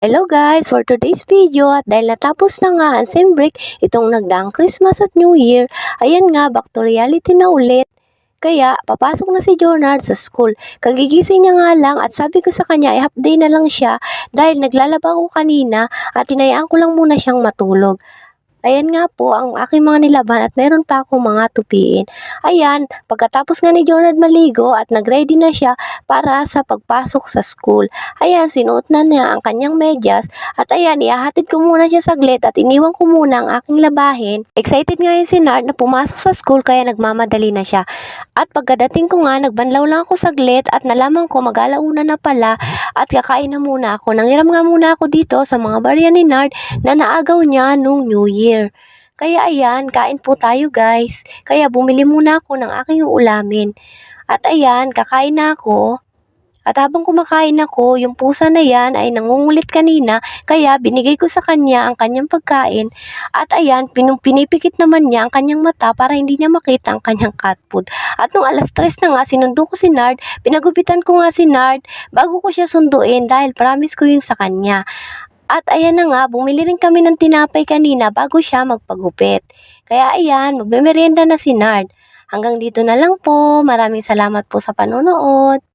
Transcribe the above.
Hello guys! For today's video at dahil natapos na nga ang sem break itong nagdaang Christmas at New Year, ayan nga back to reality na ulit. Kaya papasok na si Jonard sa school. Kagigising niya nga lang at sabi ko sa kanya half day na lang siya dahil naglalaba ko kanina at tinayaan ko lang muna siyang matulog. Ayan nga po ang aking mga nilaban at meron pa akong mga tupiin. Ayan, pagkatapos nga ni Jonard maligo at nag-ready na siya para sa pagpasok sa school. Ayan, sinuot na niya ang kanyang medyas at ayan, ihahatid ko muna siya saglit at iniwan ko muna ang aking labahin. Excited nga yung si Nard na pumasok sa school kaya nagmamadali na siya. At pagkadating ko nga, nagbanlaw lang ako saglit at nalaman ko mag-alauna na pala at kakain na muna ako. Nanghiram nga muna ako dito sa mga barya ni Nard na naagaw niya nung New Year. Kaya ayan, kain po tayo guys. Kaya bumili muna ako ng aking uulamin. At ayan, kakain na ako. At habang kumakain ako, yung pusa na yan ay nangungulit kanina, kaya binigay ko sa kanya ang kanyang pagkain. At ayan, pinipikit naman niya ang kanyang mata para hindi niya makita ang kanyang cat food. At nung alas 3 na nga, sinundo ko si Nard, pinagupitan ko nga si Nard bago ko siya sunduin dahil promise ko yun sa kanya. At ayan na nga, bumili rin kami ng tinapay kanina bago siya magpagupit. Kaya ayan, magmemeryenda na si Nard. Hanggang dito na lang po. Maraming salamat po sa panonood.